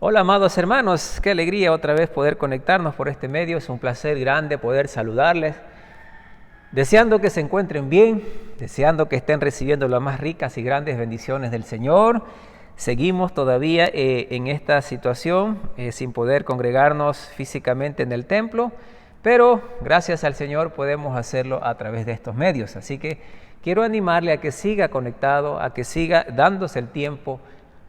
Hola amados hermanos, qué alegría otra vez poder conectarnos por este medio, es un placer grande poder saludarles, deseando que se encuentren bien, deseando que estén recibiendo las más ricas y grandes bendiciones del Señor. Seguimos todavía en esta situación sin poder congregarnos físicamente en el templo, pero gracias al Señor podemos hacerlo a través de estos medios, así que quiero animarle a que siga conectado, a que siga dándose el tiempo,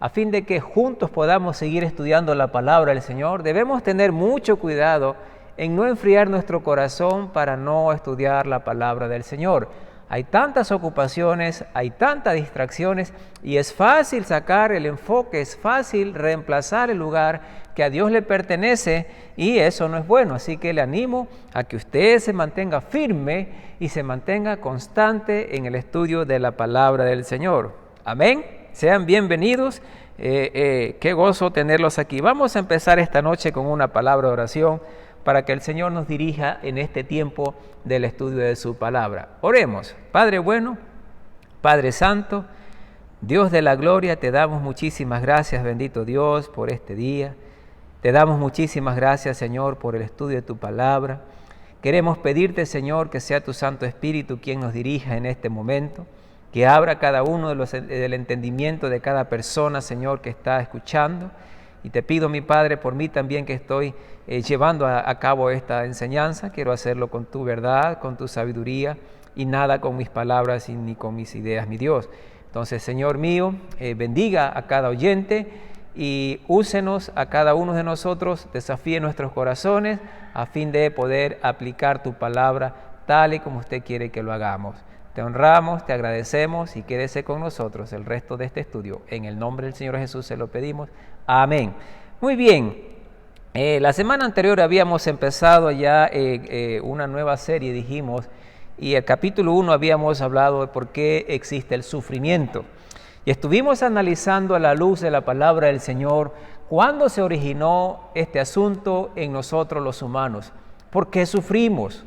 a fin de que juntos podamos seguir estudiando la palabra del Señor. Debemos tener mucho cuidado en no enfriar nuestro corazón para no estudiar la palabra del Señor. Hay tantas ocupaciones, hay tantas distracciones y es fácil sacar el enfoque, es fácil reemplazar el lugar que a Dios le pertenece y eso no es bueno. Así que le animo a que usted se mantenga firme y se mantenga constante en el estudio de la palabra del Señor. Amén. Sean bienvenidos, qué gozo tenerlos aquí. Vamos a empezar esta noche con una palabra de oración para que el Señor nos dirija en este tiempo del estudio de su palabra. Oremos. Padre bueno, Padre santo, Dios de la gloria, te damos muchísimas gracias, bendito Dios, por este día. Te damos muchísimas gracias, Señor, por el estudio de tu palabra. Queremos pedirte, Señor, que sea tu Santo Espíritu quien nos dirija en este momento, que abra cada uno del entendimiento de cada persona, Señor, que está escuchando. Y te pido, mi Padre, por mí también que estoy llevando a cabo esta enseñanza, quiero hacerlo con tu verdad, con tu sabiduría, y nada con mis palabras ni con mis ideas, mi Dios. Entonces, Señor mío, bendiga a cada oyente y úsenos a cada uno de nosotros, desafíe nuestros corazones a fin de poder aplicar tu palabra tal y como usted quiere que lo hagamos. Te honramos, te agradecemos y quédese con nosotros el resto de este estudio. En el nombre del Señor Jesús se lo pedimos. Amén. Muy bien. La semana anterior habíamos empezado ya una nueva serie, dijimos, y el capítulo 1 habíamos hablado de por qué existe el sufrimiento. Y estuvimos analizando a la luz de la palabra del Señor cuándo se originó este asunto en nosotros los humanos. ¿Por qué sufrimos?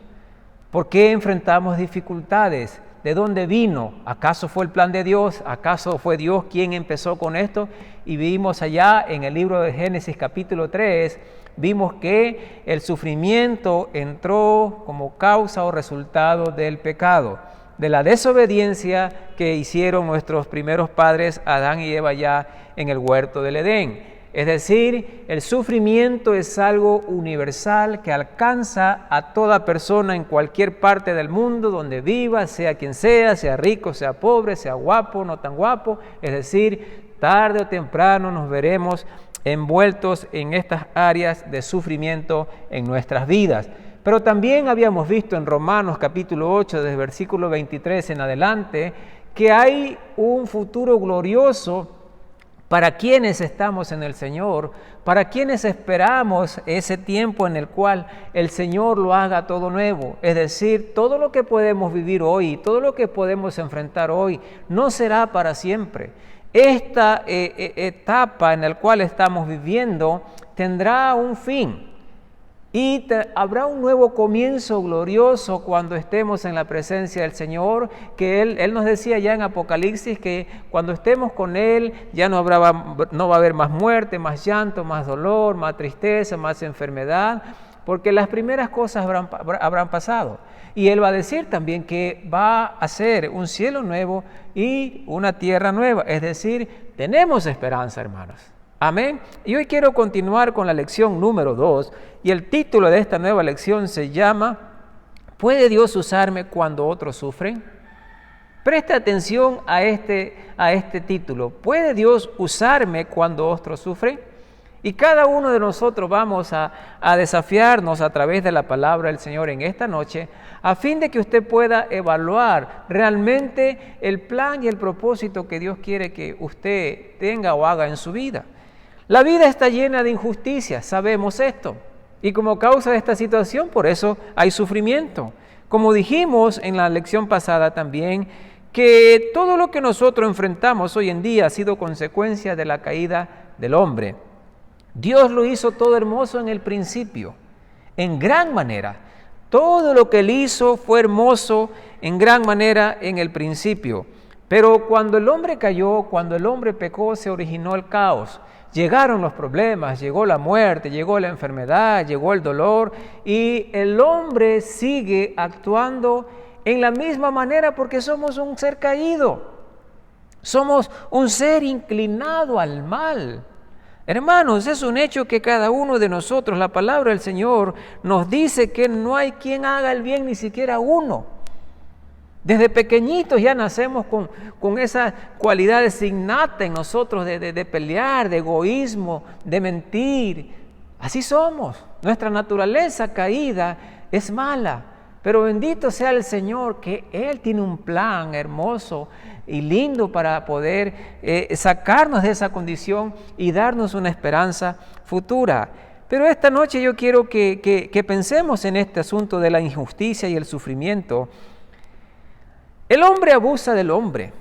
¿Por qué enfrentamos dificultades? ¿De dónde vino? ¿Acaso fue el plan de Dios? ¿Acaso fue Dios quien empezó con esto? Y vimos allá en el libro de Génesis capítulo 3, vimos que el sufrimiento entró como causa o resultado del pecado, de la desobediencia que hicieron nuestros primeros padres, Adán y Eva, ya en el huerto del Edén. Es decir, el sufrimiento es algo universal que alcanza a toda persona en cualquier parte del mundo donde viva, sea quien sea rico, sea pobre, sea guapo, no tan guapo. Es decir, tarde o temprano nos veremos envueltos en estas áreas de sufrimiento en nuestras vidas. Pero también habíamos visto en Romanos capítulo 8, desde el versículo 23 en adelante, que hay un futuro glorioso para quienes estamos en el Señor, para quienes esperamos ese tiempo en el cual el Señor lo haga todo nuevo. Es decir, todo lo que podemos vivir hoy, todo lo que podemos enfrentar hoy, no será para siempre. Esta etapa en la cual estamos viviendo tendrá un fin. Y habrá un nuevo comienzo glorioso cuando estemos en la presencia del Señor, que Él nos decía ya en Apocalipsis que cuando estemos con Él ya no va a haber más muerte, más llanto, más dolor, más tristeza, más enfermedad, porque las primeras cosas habrán pasado. Y Él va a decir también que va a hacer un cielo nuevo y una tierra nueva, es decir, tenemos esperanza, hermanos. Amén. Y hoy quiero continuar con la lección número 2 y el título de esta nueva lección se llama ¿Puede Dios usarme cuando otros sufren? Presta atención a este título. ¿Puede Dios usarme cuando otros sufren? Y cada uno de nosotros vamos a desafiarnos a través de la palabra del Señor en esta noche a fin de que usted pueda evaluar realmente el plan y el propósito que Dios quiere que usted tenga o haga en su vida. La vida está llena de injusticias, sabemos esto, y como causa de esta situación, por eso hay sufrimiento. Como dijimos en la lección pasada también, que todo lo que nosotros enfrentamos hoy en día ha sido consecuencia de la caída del hombre. Dios lo hizo todo hermoso en el principio, en gran manera. Todo lo que Él hizo fue hermoso en gran manera en el principio. Pero cuando el hombre cayó, cuando el hombre pecó, se originó el caos. llegaron los problemas, llegó la muerte, llegó la enfermedad, llegó el dolor, y el hombre sigue actuando en la misma manera porque somos un ser caído, somos un ser inclinado al mal. Hermanos, es un hecho que cada uno de nosotros, la palabra del Señor nos dice que no hay quien haga el bien, ni siquiera uno. Desde pequeñitos ya nacemos con esas cualidades innatas en nosotros de pelear, de egoísmo, de mentir. Así somos. Nuestra naturaleza caída es mala. Pero bendito sea el Señor que Él tiene un plan hermoso y lindo para poder sacarnos de esa condición y darnos una esperanza futura. Pero esta noche yo quiero que pensemos en este asunto de la injusticia y el sufrimiento. El hombre abusa del hombre.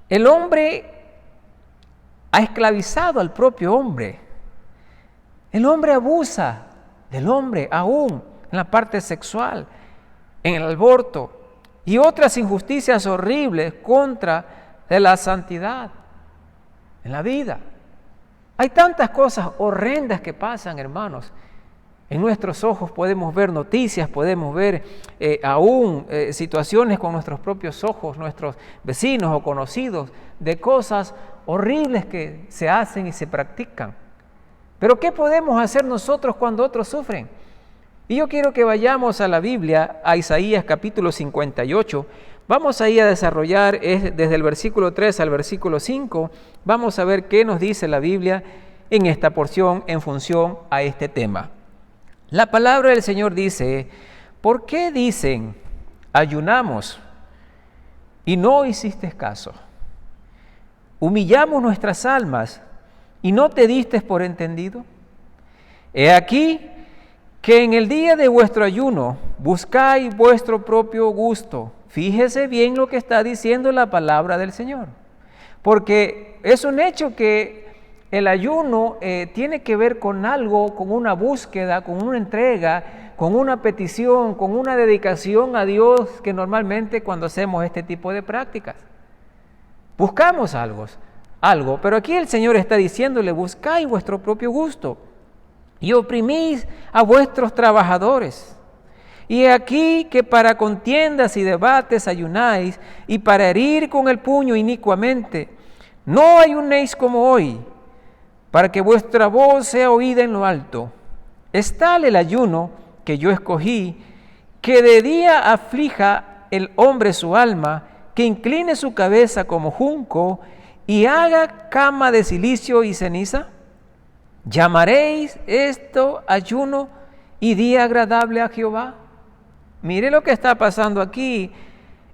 El hombre ha esclavizado al propio hombre. El hombre abusa del hombre aún en la parte sexual, en el aborto y otras injusticias horribles contra de la santidad en la vida. Hay tantas cosas horrendas que pasan, hermanos. En nuestros ojos podemos ver noticias, podemos ver aún situaciones con nuestros propios ojos, nuestros vecinos o conocidos, de cosas horribles que se hacen y se practican. Pero ¿qué podemos hacer nosotros cuando otros sufren? Y yo quiero que vayamos a la Biblia, a Isaías capítulo 58. Vamos ahí a desarrollar desde el versículo 3 al versículo 5. Vamos a ver qué nos dice la Biblia en esta porción en función a este tema. La palabra del Señor dice: ¿por qué dicen, ayunamos y no hiciste caso? Humillamos nuestras almas y no te diste por entendido. He aquí que en el día de vuestro ayuno buscáis vuestro propio gusto. Fíjese bien lo que está diciendo la palabra del Señor, porque es un hecho que el ayuno tiene que ver con algo, con una búsqueda, con una entrega, con una petición, con una dedicación a Dios, que normalmente cuando hacemos este tipo de prácticas buscamos algo, pero aquí el Señor está diciéndole: buscáis vuestro propio gusto y oprimís a vuestros trabajadores. Y he aquí que para contiendas y debates ayunáis, y para herir con el puño inicuamente. No ayunéis como hoy, para que vuestra voz sea oída en lo alto. Es tal el ayuno que yo escogí, que de día aflija el hombre su alma, que incline su cabeza como junco, y haga cama de cilicio y ceniza. ¿Llamaréis esto ayuno y día agradable a Jehová? Mire lo que está pasando aquí.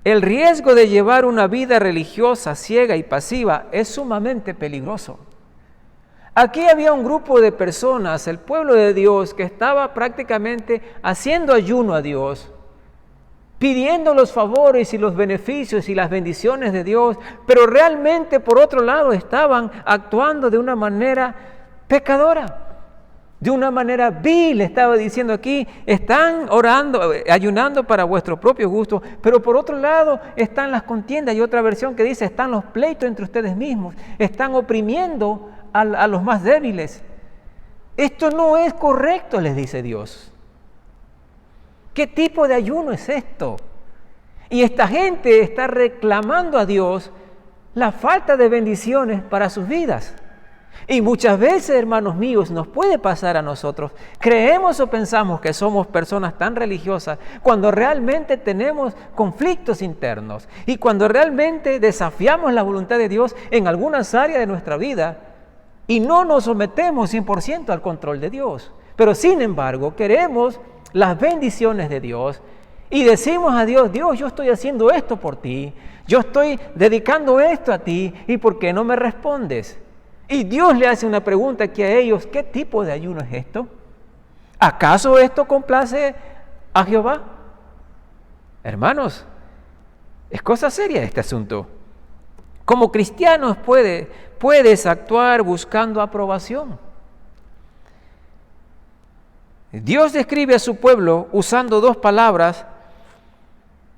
El riesgo de llevar una vida religiosa, ciega y pasiva es sumamente peligroso. Aquí había un grupo de personas, el pueblo de Dios, que estaba prácticamente haciendo ayuno a Dios, pidiendo los favores y los beneficios y las bendiciones de Dios, pero realmente por otro lado estaban actuando de una manera pecadora, de una manera vil. Estaba diciendo aquí: están orando, ayunando para vuestro propio gusto, pero por otro lado están las contiendas. Y otra versión que dice: están los pleitos entre ustedes mismos, están oprimiendo a los más débiles. Esto no es correcto, les dice Dios. ¿Qué tipo de ayuno es esto? Y esta gente está reclamando a Dios la falta de bendiciones para sus vidas. Y muchas veces, hermanos míos, nos puede pasar a nosotros. Creemos o pensamos que somos personas tan religiosas cuando realmente tenemos conflictos internos y cuando realmente desafiamos la voluntad de Dios en algunas áreas de nuestra vida y no nos sometemos 100% al control de Dios. Pero sin embargo, queremos las bendiciones de Dios y decimos a Dios: Dios, yo estoy haciendo esto por ti, yo estoy dedicando esto a ti, ¿y por qué no me respondes? Y Dios le hace una pregunta aquí a ellos: ¿qué tipo de ayuno es esto? ¿Acaso esto complace a Jehová? Hermanos, es cosa seria este asunto. Como cristianos puedes actuar buscando aprobación. Dios describe a su pueblo usando dos palabras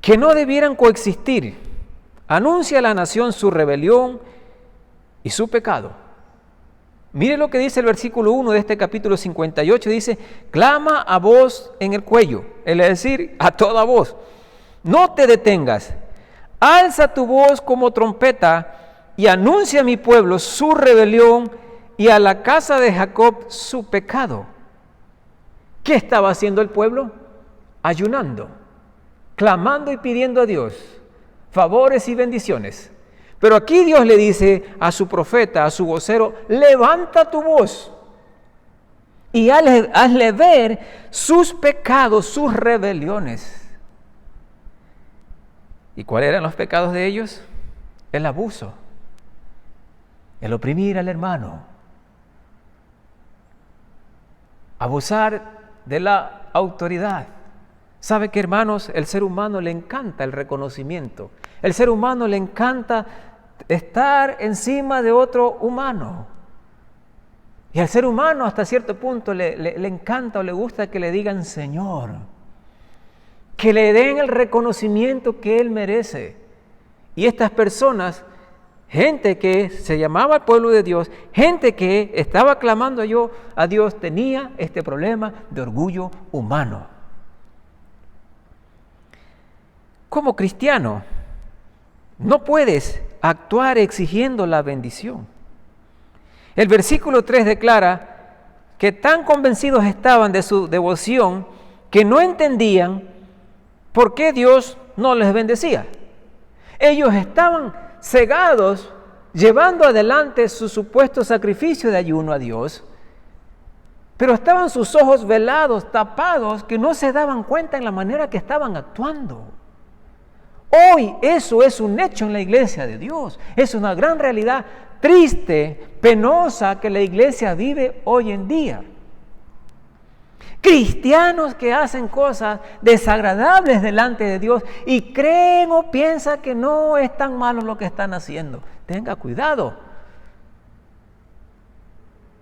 que no debieran coexistir. Anuncia a la nación su rebelión y su pecado. Mire lo que dice el versículo 1 de este capítulo 58, dice, clama a voz en el cuello, es decir, a toda voz, no te detengas, alza tu voz como trompeta y anuncia a mi pueblo su rebelión y a la casa de Jacob su pecado. ¿Qué estaba haciendo el pueblo? Ayunando, clamando y pidiendo a Dios favores y bendiciones. Pero aquí Dios le dice a su profeta, a su vocero, levanta tu voz y hazle ver sus pecados, sus rebeliones. ¿Y cuáles eran los pecados de ellos? El abuso, el oprimir al hermano, abusar de la autoridad. ¿Sabe qué, hermanos? El ser humano le encanta el reconocimiento. El ser humano le encanta estar encima de otro humano. Y al ser humano hasta cierto punto le encanta o le gusta que le digan Señor, que le den el reconocimiento que Él merece. Y estas personas, gente que se llamaba el pueblo de Dios, gente que estaba clamando a Dios, tenía este problema de orgullo humano. Como cristiano, no puedes actuar exigiendo la bendición. El versículo 3 declara que tan convencidos estaban de su devoción que no entendían por qué Dios no les bendecía. Ellos estaban cegados llevando adelante su supuesto sacrificio de ayuno a Dios, pero estaban sus ojos velados, tapados, que no se daban cuenta en la manera que estaban actuando. Hoy eso es un hecho en la iglesia de Dios. Es una gran realidad triste, penosa que la iglesia vive hoy en día. Cristianos que hacen cosas desagradables delante de Dios y creen o piensan que no es tan malo lo que están haciendo. Tenga cuidado.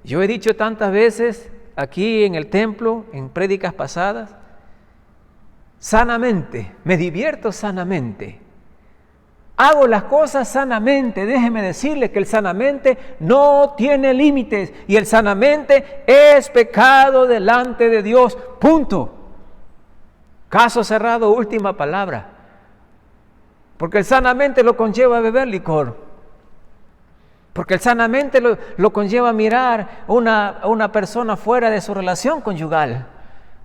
Yo he dicho tantas veces aquí en el templo, en prédicas pasadas, sanamente, me divierto sanamente, hago las cosas sanamente. Déjeme decirle que el sanamente no tiene límites y el sanamente es pecado delante de Dios, punto. Caso cerrado, última palabra. Porque el sanamente lo conlleva beber licor, porque el sanamente lo conlleva mirar a una persona fuera de su relación conyugal.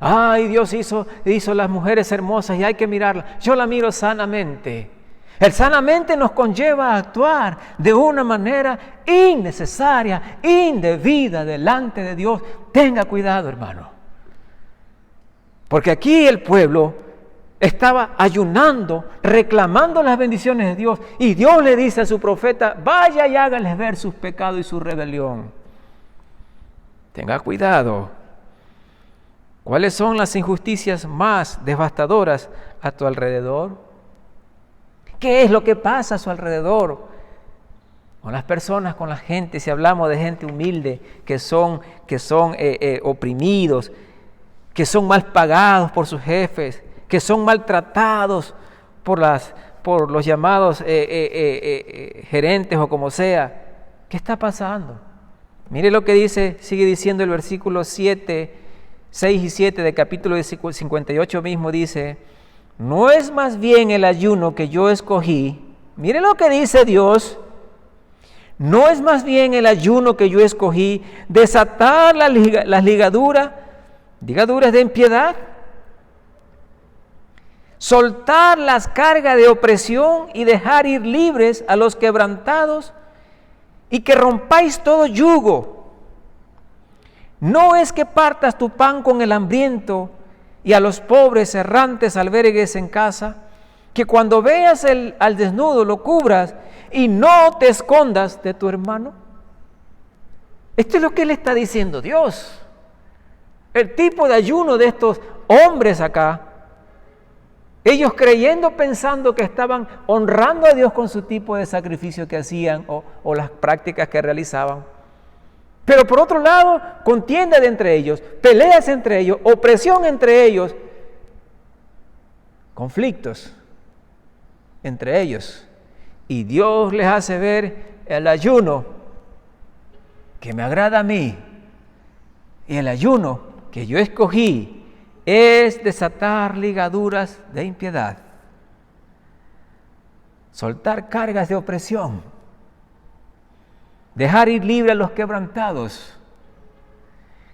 Ay, Dios hizo las mujeres hermosas y hay que mirarlas. Yo la miro sanamente. El sanamente nos conlleva a actuar de una manera innecesaria, indebida delante de Dios. Tenga cuidado, hermano. Porque aquí el pueblo estaba ayunando, reclamando las bendiciones de Dios. Y Dios le dice a su profeta, vaya y hágales ver sus pecados y su rebelión. Tenga cuidado. ¿Cuáles son las injusticias más devastadoras a tu alrededor? ¿Qué es lo que pasa a su alrededor? Con las personas, con la gente, si hablamos de gente humilde, que son oprimidos, que son mal pagados por sus jefes, que son maltratados por los llamados gerentes o como sea. ¿Qué está pasando? Mire lo que sigue diciendo el versículo 6 y 7 del capítulo 58 mismo, dice, ¿no es más bien el ayuno que yo escogí? Mire lo que dice Dios. ¿No es más bien el ayuno que yo escogí desatar las ligaduras de impiedad? Soltar las cargas de opresión y dejar ir libres a los quebrantados y que rompáis todo yugo. No es que partas tu pan con el hambriento y a los pobres errantes albergues en casa, que cuando veas al desnudo lo cubras y no te escondas de tu hermano. Esto es lo que le está diciendo Dios. El tipo de ayuno de estos hombres acá, ellos creyendo, pensando que estaban honrando a Dios con su tipo de sacrificio que hacían o las prácticas que realizaban. Pero por otro lado, contienda de entre ellos, peleas entre ellos, opresión entre ellos, conflictos entre ellos. Y Dios les hace ver el ayuno que me agrada a mí y el ayuno que yo escogí es desatar ligaduras de impiedad, soltar cargas de opresión, dejar ir libre a los quebrantados,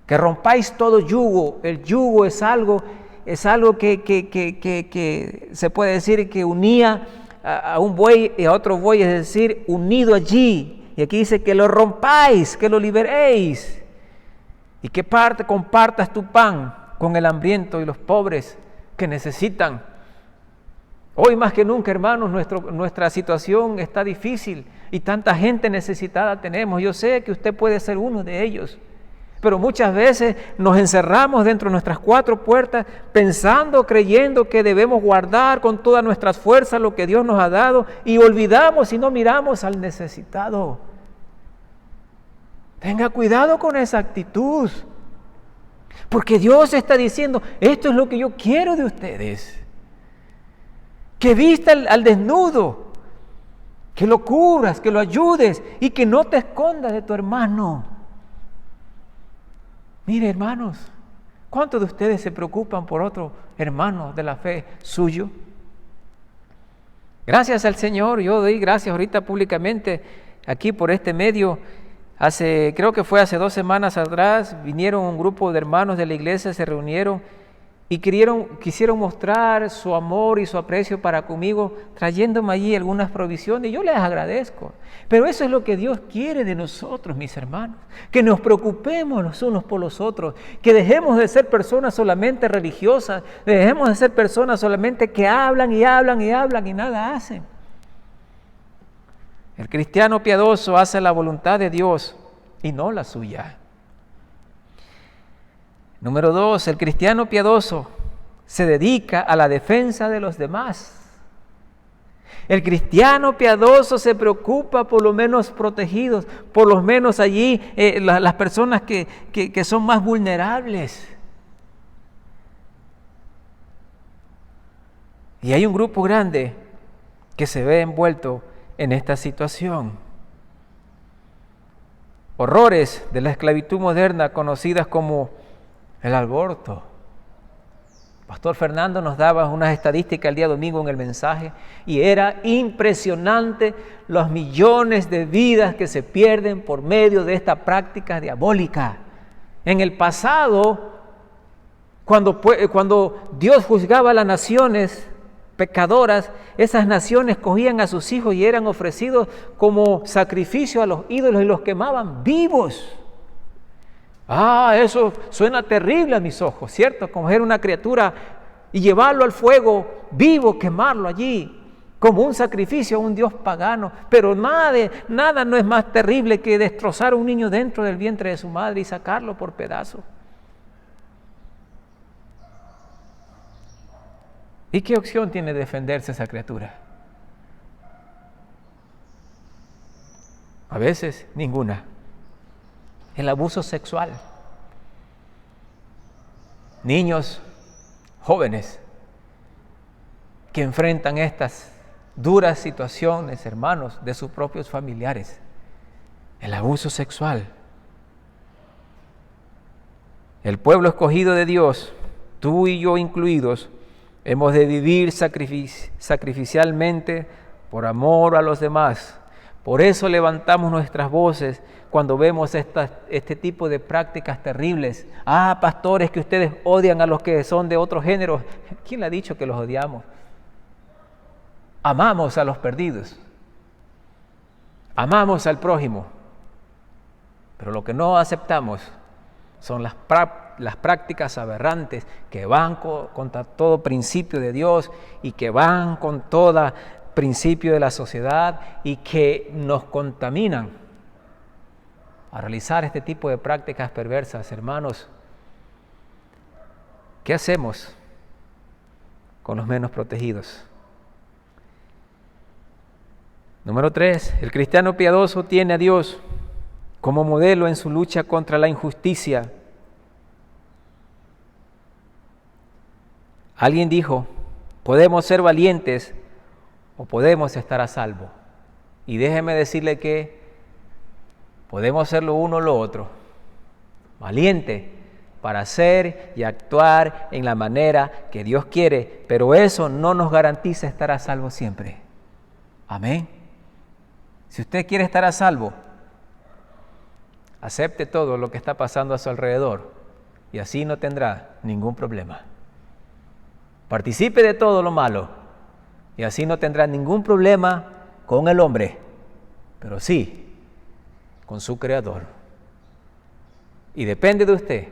que rompáis todo yugo. El yugo es algo que se puede decir que unía a un buey y a otro buey, es decir, unido allí. Y aquí dice que lo rompáis, que lo liberéis y que compartas tu pan con el hambriento y los pobres que necesitan. Hoy más que nunca, hermanos, nuestra situación está difícil y tanta gente necesitada tenemos. Yo sé que usted puede ser uno de ellos, pero muchas veces nos encerramos dentro de nuestras cuatro puertas pensando, creyendo que debemos guardar con todas nuestras fuerzas lo que Dios nos ha dado y olvidamos y no miramos al necesitado. Tenga cuidado con esa actitud, porque Dios está diciendo, esto es lo que yo quiero de ustedes. Que vista al desnudo, que lo cubras, que lo ayudes y que no te escondas de tu hermano. Mire, hermanos, ¿cuántos de ustedes se preocupan por otro hermano de la fe suyo? Gracias al Señor, yo doy gracias ahorita públicamente aquí por este medio. Creo que fue hace 2 semanas atrás, vinieron un grupo de hermanos de la iglesia, se reunieron y quisieron mostrar su amor y su aprecio para conmigo, trayéndome allí algunas provisiones, y yo les agradezco. Pero eso es lo que Dios quiere de nosotros, mis hermanos, que nos preocupemos los unos por los otros, que dejemos de ser personas solamente religiosas, dejemos de ser personas solamente que hablan y hablan y hablan y nada hacen. El cristiano piadoso hace la voluntad de Dios y no la suya. Número 2, el cristiano piadoso se dedica a la defensa de los demás. El cristiano piadoso se preocupa por los menos protegidos, por lo menos allí las personas que son más vulnerables. Y hay un grupo grande que se ve envuelto en esta situación. Horrores de la esclavitud moderna conocidas como el aborto. Pastor Fernando nos daba unas estadísticas el día domingo en el mensaje y era impresionante los millones de vidas que se pierden por medio de esta práctica diabólica. En el pasado, cuando Dios juzgaba a las naciones pecadoras, esas naciones cogían a sus hijos y eran ofrecidos como sacrificio a los ídolos y los quemaban vivos. Eso suena terrible a mis ojos, ¿cierto? Coger una criatura y llevarlo al fuego vivo, quemarlo allí, como un sacrificio a un dios pagano. Pero nada no es más terrible que destrozar a un niño dentro del vientre de su madre y sacarlo por pedazos. ¿Y qué opción tiene de defenderse esa criatura? A veces ninguna. El abuso sexual. Niños, jóvenes, que enfrentan estas duras situaciones, hermanos, de sus propios familiares. El abuso sexual. El pueblo escogido de Dios, tú y yo incluidos, hemos de vivir sacrificialmente por amor a los demás. Por eso levantamos nuestras voces cuando vemos este tipo de prácticas terribles. Pastores, que ustedes odian a los que son de otro género. ¿Quién le ha dicho que los odiamos? Amamos a los perdidos. Amamos al prójimo. Pero lo que no aceptamos son las prácticas aberrantes que van contra todo principio de Dios y que van con todo principio de la sociedad y que nos contaminan a realizar este tipo de prácticas perversas. Hermanos, ¿qué hacemos con los menos protegidos? Número 3, el cristiano piadoso tiene a Dios como modelo en su lucha contra la injusticia. Alguien dijo, podemos ser valientes o podemos estar a salvo. Y déjeme decirle que Podemos ser lo uno o lo otro. Valiente para hacer y actuar en la manera que Dios quiere, pero eso no nos garantiza estar a salvo siempre. Amén. Si usted quiere estar a salvo, acepte todo lo que está pasando a su alrededor y así no tendrá ningún problema. Participe de todo lo malo y así no tendrá ningún problema con el hombre, pero sí con su Creador. Y depende de usted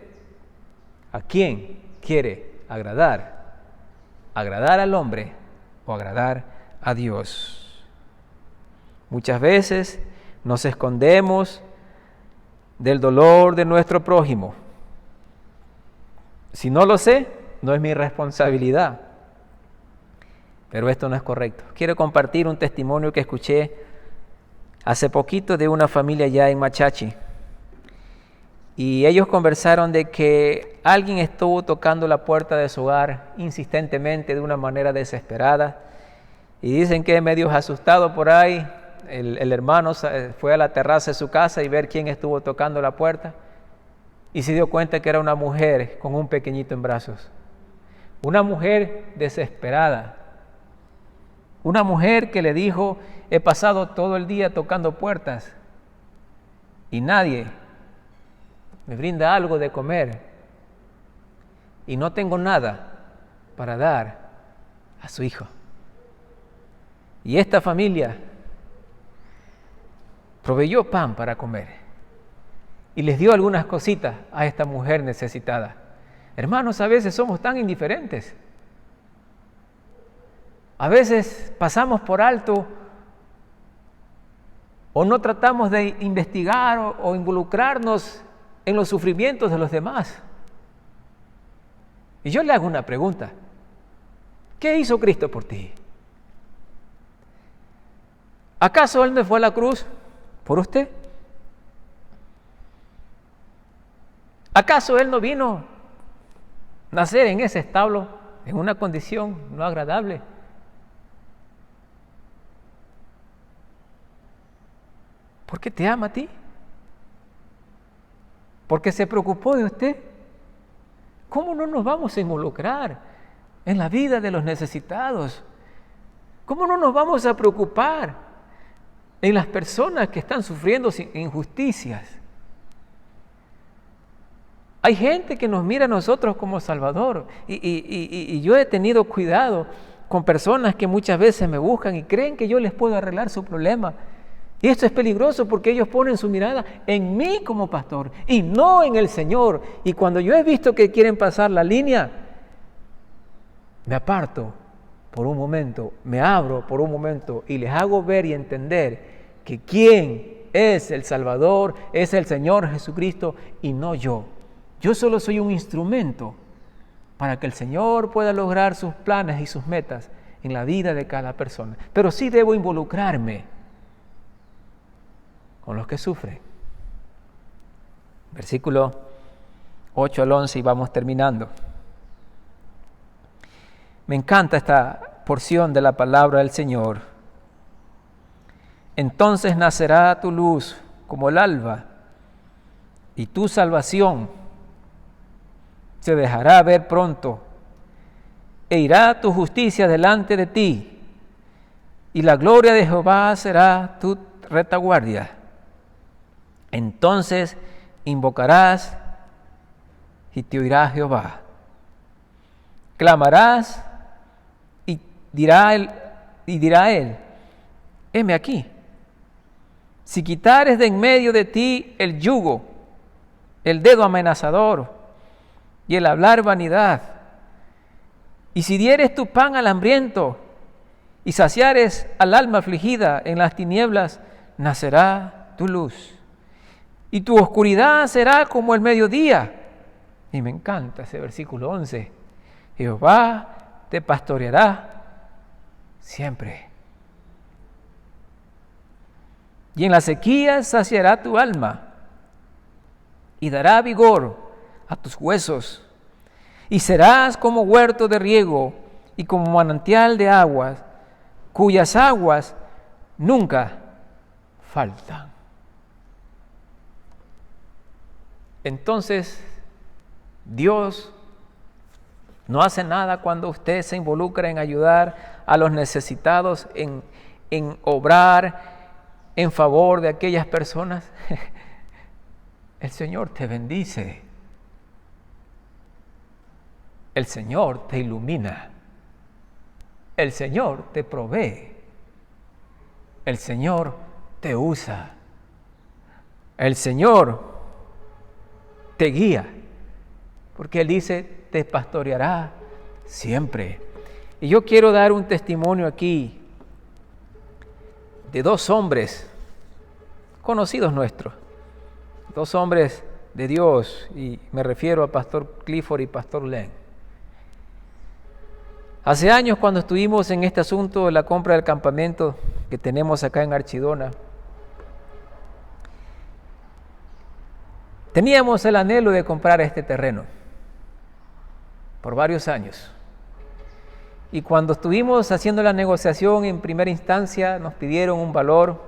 a quién quiere agradar al hombre o agradar a Dios. Muchas veces nos escondemos del dolor de nuestro prójimo. Si no lo sé, no es mi responsabilidad. Pero esto no es correcto. Quiero compartir un testimonio que escuché hace poquito de una familia allá en Machachi. Y ellos conversaron de que alguien estuvo tocando la puerta de su hogar insistentemente de una manera desesperada. Y dicen que medio asustado por ahí, el hermano fue a la terraza de su casa y ver quién estuvo tocando la puerta. Y se dio cuenta que era una mujer con un pequeñito en brazos. Una mujer desesperada. Una mujer que le dijo, he pasado todo el día tocando puertas y nadie me brinda algo de comer y no tengo nada para dar a su hijo. Y esta familia proveyó pan para comer y les dio algunas cositas a esta mujer necesitada. Hermanos, a veces somos tan indiferentes. A veces pasamos por alto o no tratamos de investigar o involucrarnos en los sufrimientos de los demás. Y yo le hago una pregunta. ¿Qué hizo Cristo por ti? ¿Acaso Él no fue a la cruz por usted? ¿Acaso Él no vino a nacer en ese establo en una condición no agradable? ¿Por qué te ama a ti? ¿Porque se preocupó de usted? ¿Cómo no nos vamos a involucrar en la vida de los necesitados? ¿Cómo no nos vamos a preocupar en las personas que están sufriendo injusticias? Hay gente que nos mira a nosotros como Salvador y yo he tenido cuidado con personas que muchas veces me buscan y creen que yo les puedo arreglar su problema. Y esto es peligroso porque ellos ponen su mirada en mí como pastor y no en el Señor. Y cuando yo he visto que quieren pasar la línea, me aparto por un momento, me abro por un momento y les hago ver y entender que quién es el Salvador, es el Señor Jesucristo y no yo. Yo solo soy un instrumento para que el Señor pueda lograr sus planes y sus metas en la vida de cada persona. Pero sí debo involucrarme con los que sufren. Versículo 8 al 11 y vamos terminando. Me encanta esta porción de la palabra del Señor. Entonces nacerá tu luz como el alba y tu salvación se dejará ver pronto e irá tu justicia delante de ti y la gloria de Jehová será tu retaguardia. Entonces invocarás y te oirá Jehová. Clamarás y dirá él, heme aquí. Si quitares de en medio de ti el yugo, el dedo amenazador y el hablar vanidad, y si dieres tu pan al hambriento y saciares al alma afligida, en las tinieblas nacerá tu luz. Y tu oscuridad será como el mediodía. Y me encanta ese versículo 11. Jehová te pastoreará siempre. Y en la sequía saciará tu alma y dará vigor a tus huesos. Y serás como huerto de riego y como manantial de aguas, cuyas aguas nunca faltan. entonces Dios no hace nada cuando usted se involucra en ayudar a los necesitados, en obrar en favor de aquellas personas. El Señor te bendice. El Señor te ilumina. El Señor te provee. El Señor te usa. El Señor te guía. Porque Él dice, te pastoreará siempre. Y yo quiero dar un testimonio aquí de dos hombres conocidos nuestros, dos hombres de Dios, y me refiero a Pastor Clifford y Pastor Len. Hace años, cuando estuvimos en este asunto de la compra del campamento que tenemos acá en Archidona, teníamos el anhelo de comprar este terreno por varios años. Y cuando estuvimos haciendo la negociación en primera instancia, nos pidieron un valor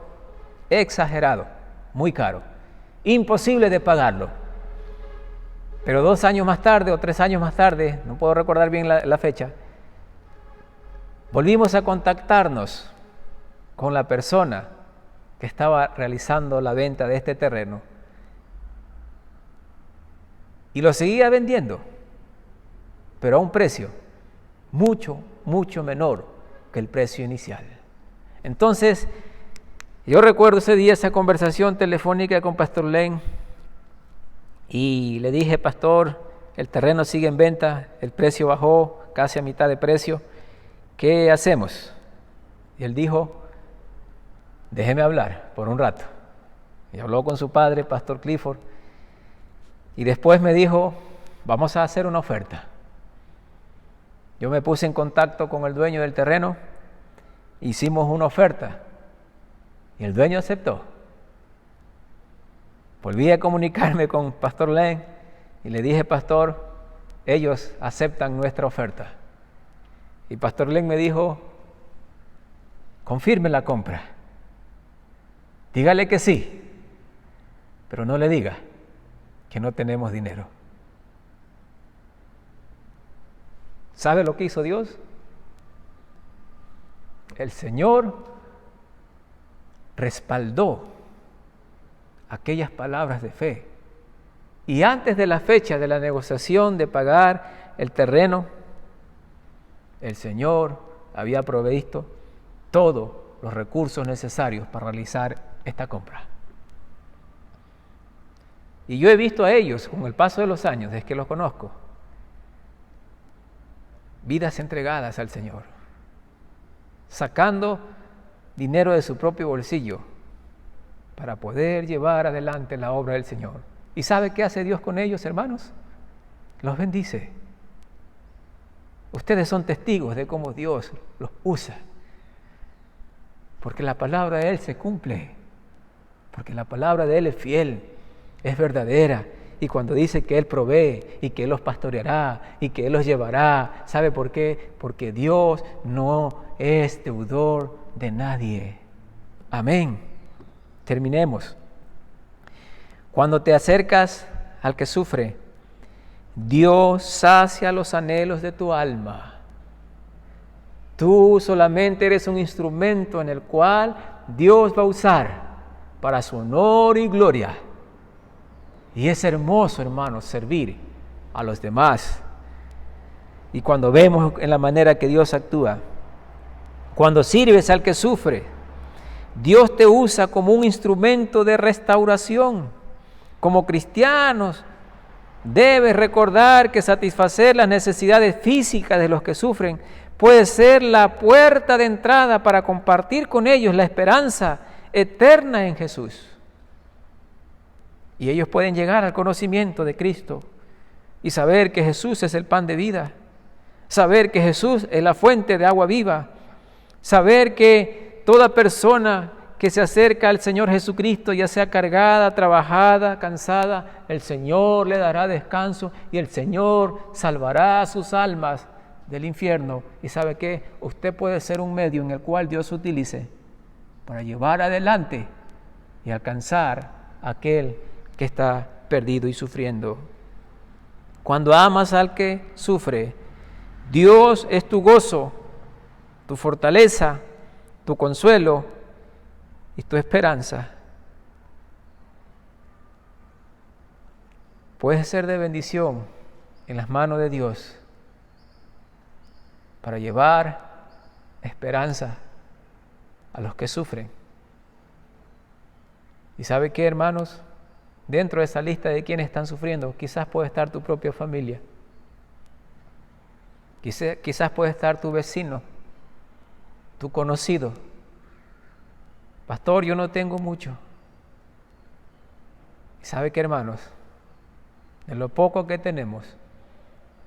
exagerado, muy caro, imposible de pagarlo. Pero 2 años más tarde o 3 años más tarde, no puedo recordar bien la fecha, volvimos a contactarnos con la persona que estaba realizando la venta de este terreno y lo seguía vendiendo, pero a un precio mucho menor que el precio inicial. Entonces, yo recuerdo ese día esa conversación telefónica con Pastor Len y le dije, pastor, el terreno sigue en venta, el precio bajó casi a mitad de precio, ¿qué hacemos? Y él dijo, déjeme hablar por un rato. Y habló con su padre, Pastor Clifford, y después me dijo, vamos a hacer una oferta. Yo me puse en contacto con el dueño del terreno, hicimos una oferta y el dueño aceptó. Volví a comunicarme con Pastor Len y le dije, pastor, ellos aceptan nuestra oferta. Y Pastor Len me dijo, confirme la compra, dígale que sí, pero no le diga que no tenemos dinero. ¿Sabe lo que hizo Dios? El Señor respaldó aquellas palabras de fe. Y antes de la fecha de la negociación de pagar el terreno, el Señor había provisto todos los recursos necesarios para realizar esta compra. Y yo he visto a ellos, con el paso de los años, desde que los conozco, vidas entregadas al Señor, sacando dinero de su propio bolsillo para poder llevar adelante la obra del Señor. ¿Y sabe qué hace Dios con ellos, hermanos? Los bendice. Ustedes son testigos de cómo Dios los usa, porque la palabra de Él se cumple, porque la palabra de Él es fiel, es verdadera. Y cuando dice que Él provee y que Él los pastoreará y que Él los llevará, ¿sabe por qué? Porque Dios no es deudor de nadie. Amén. Terminemos. Cuando te acercas al que sufre, Dios sacia los anhelos de tu alma. Tú solamente eres un instrumento en el cual Dios va a usar para su honor y gloria. Y es hermoso, hermanos, servir a los demás. Y cuando vemos en la manera que Dios actúa, cuando sirves al que sufre, Dios te usa como un instrumento de restauración. Como cristianos, debes recordar que satisfacer las necesidades físicas de los que sufren puede ser la puerta de entrada para compartir con ellos la esperanza eterna en Jesús. Y ellos pueden llegar al conocimiento de Cristo y saber que Jesús es el pan de vida, saber que Jesús es la fuente de agua viva, saber que toda persona que se acerca al Señor Jesucristo, ya sea cargada, trabajada, cansada, el Señor le dará descanso y el Señor salvará sus almas del infierno. Y ¿sabe qué? Usted puede ser un medio en el cual Dios utilice para llevar adelante y alcanzar a aquel que está perdido y sufriendo. Cuando amas al que sufre, Dios es tu gozo, tu fortaleza, tu consuelo y tu esperanza. Puedes ser de bendición en las manos de Dios para llevar esperanza a los que sufren. ¿Y sabe qué, hermanos? Dentro de esa lista de quienes están sufriendo, quizás puede estar tu propia familia. Quizás puede estar tu vecino, tu conocido. Pastor, yo no tengo mucho. ¿Y sabe qué, hermanos? De lo poco que tenemos,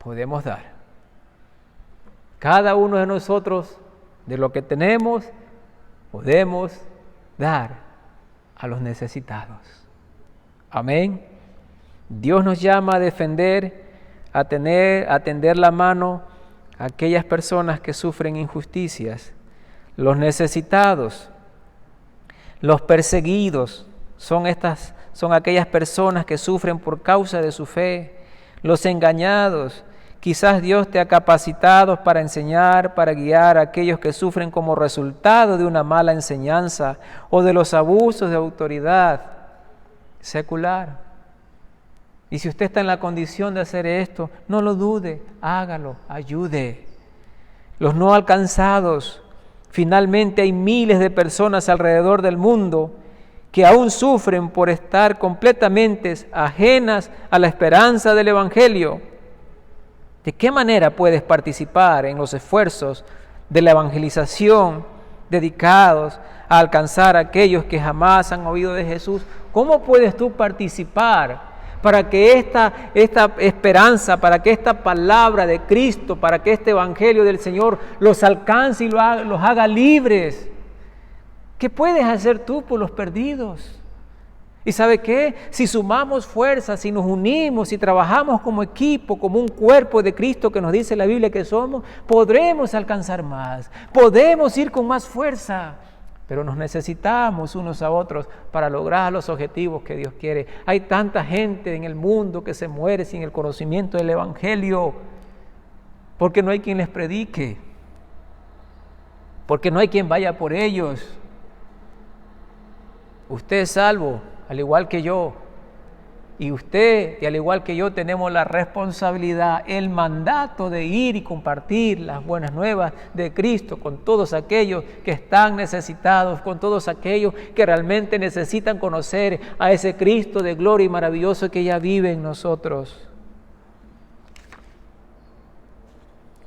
podemos dar. Cada uno de nosotros, de lo que tenemos, podemos dar a los necesitados. Amén. Dios nos llama a defender, a tender la mano a aquellas personas que sufren injusticias. Los necesitados, los perseguidos, son aquellas personas que sufren por causa de su fe. Los engañados, quizás Dios te ha capacitado para enseñar, para guiar a aquellos que sufren como resultado de una mala enseñanza o de los abusos de autoridad secular. Y si usted está en la condición de hacer esto, no lo dude, hágalo, ayude. Los no alcanzados, finalmente hay miles de personas alrededor del mundo que aún sufren por estar completamente ajenas a la esperanza del Evangelio. ¿De qué manera puedes participar en los esfuerzos de la evangelización dedicados a alcanzar a aquellos que jamás han oído de Jesús? ¿Cómo puedes tú participar para que esta esperanza, para que esta palabra de Cristo, para que este evangelio del Señor los alcance y los haga libres? ¿Qué puedes hacer tú por los perdidos? ¿Y sabe qué? Si sumamos fuerzas, si nos unimos, si trabajamos como equipo, como un cuerpo de Cristo que nos dice la Biblia que somos, podremos alcanzar más, podemos ir con más fuerza. Pero nos necesitamos unos a otros para lograr los objetivos que Dios quiere. Hay tanta gente en el mundo que se muere sin el conocimiento del Evangelio, porque no hay quien les predique, porque no hay quien vaya por ellos. Usted es salvo, al igual que yo, y usted, y al igual que yo, tenemos la responsabilidad, el mandato de ir y compartir las buenas nuevas de Cristo con todos aquellos que están necesitados, con todos aquellos que realmente necesitan conocer a ese Cristo de gloria y maravilloso que ya vive en nosotros.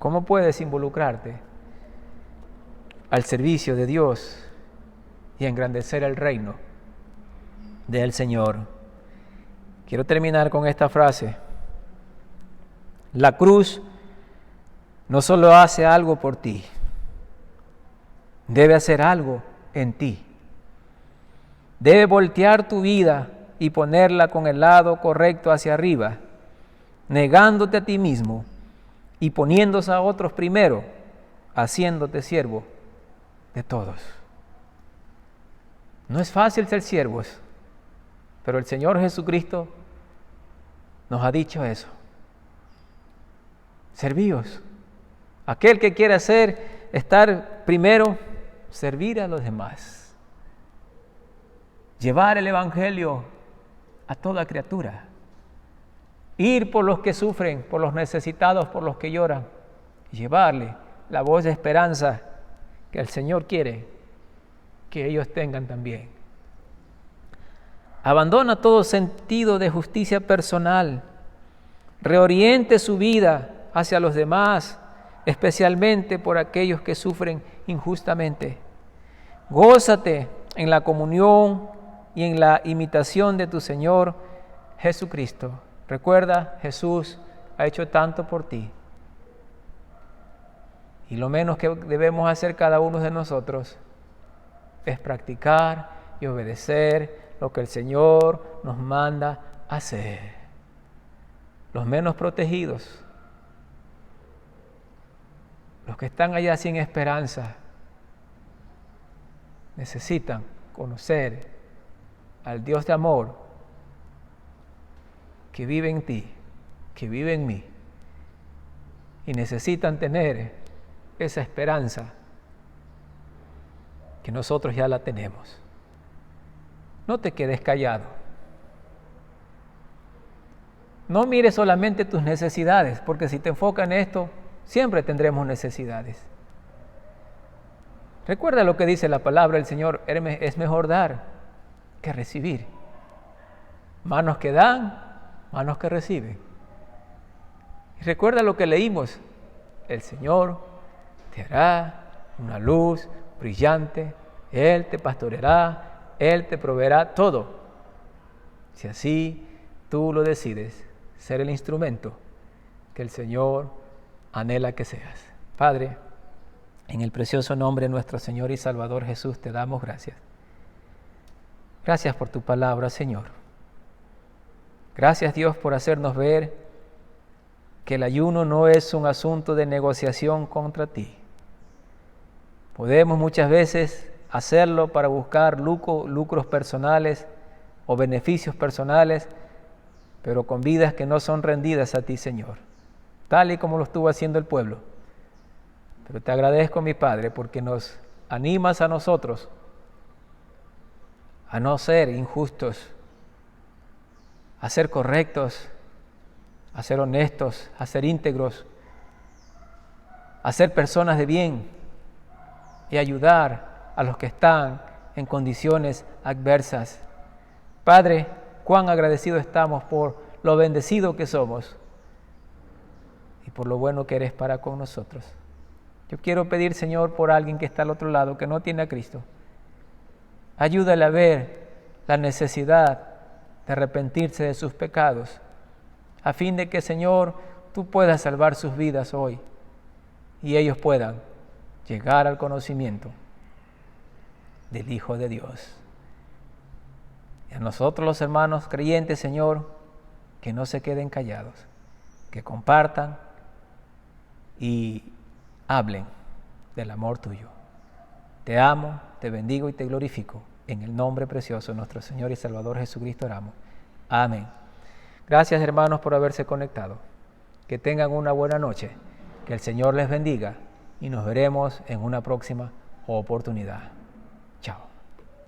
¿Cómo puedes involucrarte al servicio de Dios y engrandecer el reino del Señor? Quiero terminar con esta frase. La cruz no solo hace algo por ti, debe hacer algo en ti. Debe voltear tu vida y ponerla con el lado correcto hacia arriba, negándote a ti mismo y poniéndose a otros primero, haciéndote siervo de todos. No es fácil ser siervos, pero el Señor Jesucristo nos ha dicho eso. Servíos. Aquel que quiere estar primero, servir a los demás. Llevar el Evangelio a toda criatura. Ir por los que sufren, por los necesitados, por los que lloran. Llevarle la voz de esperanza que el Señor quiere que ellos tengan también. Abandona todo sentido de justicia personal. Reoriente su vida hacia los demás, especialmente por aquellos que sufren injustamente. Gózate en la comunión y en la imitación de tu Señor Jesucristo. Recuerda, Jesús ha hecho tanto por ti. Y lo menos que debemos hacer cada uno de nosotros es practicar y obedecer lo que el Señor nos manda hacer. Los menos protegidos, los que están allá sin esperanza, necesitan conocer al Dios de amor que vive en ti, que vive en mí, y necesitan tener esa esperanza que nosotros ya la tenemos. No te quedes callado. No mires solamente tus necesidades, porque si te enfocas en esto, siempre tendremos necesidades. Recuerda lo que dice la palabra del Señor: es mejor dar que recibir. Manos que dan, manos que reciben. Y recuerda lo que leímos: el Señor te hará una luz brillante, Él te pastoreará, Él te proveerá todo. Si así tú lo decides, ser el instrumento que el Señor anhela que seas. Padre, en el precioso nombre de nuestro Señor y Salvador Jesús, te damos gracias. Gracias por tu palabra, Señor. Gracias, Dios, por hacernos ver que el ayuno no es un asunto de negociación contra ti. Podemos muchas veces hacerlo para buscar lucros personales o beneficios personales, pero con vidas que no son rendidas a ti, Señor, tal y como lo estuvo haciendo el pueblo. Pero te agradezco, mi Padre, porque nos animas a nosotros a no ser injustos, a ser correctos, a ser honestos, a ser íntegros, a ser personas de bien y ayudar a los que están en condiciones adversas. Padre, cuán agradecidos estamos por lo bendecido que somos y por lo bueno que eres para con nosotros. Yo quiero pedir, Señor, por alguien que está al otro lado, que no tiene a Cristo. Ayúdale a ver la necesidad de arrepentirse de sus pecados, a fin de que, Señor, tú puedas salvar sus vidas hoy y ellos puedan llegar al conocimiento del Hijo de Dios. Y a nosotros, los hermanos creyentes, Señor, que no se queden callados, que compartan y hablen del amor tuyo. Te amo, te bendigo y te glorifico. En el nombre precioso de nuestro Señor y Salvador Jesucristo oramos. Amén. Gracias, hermanos, por haberse conectado. Que tengan una buena noche. Que el Señor les bendiga y nos veremos en una próxima oportunidad.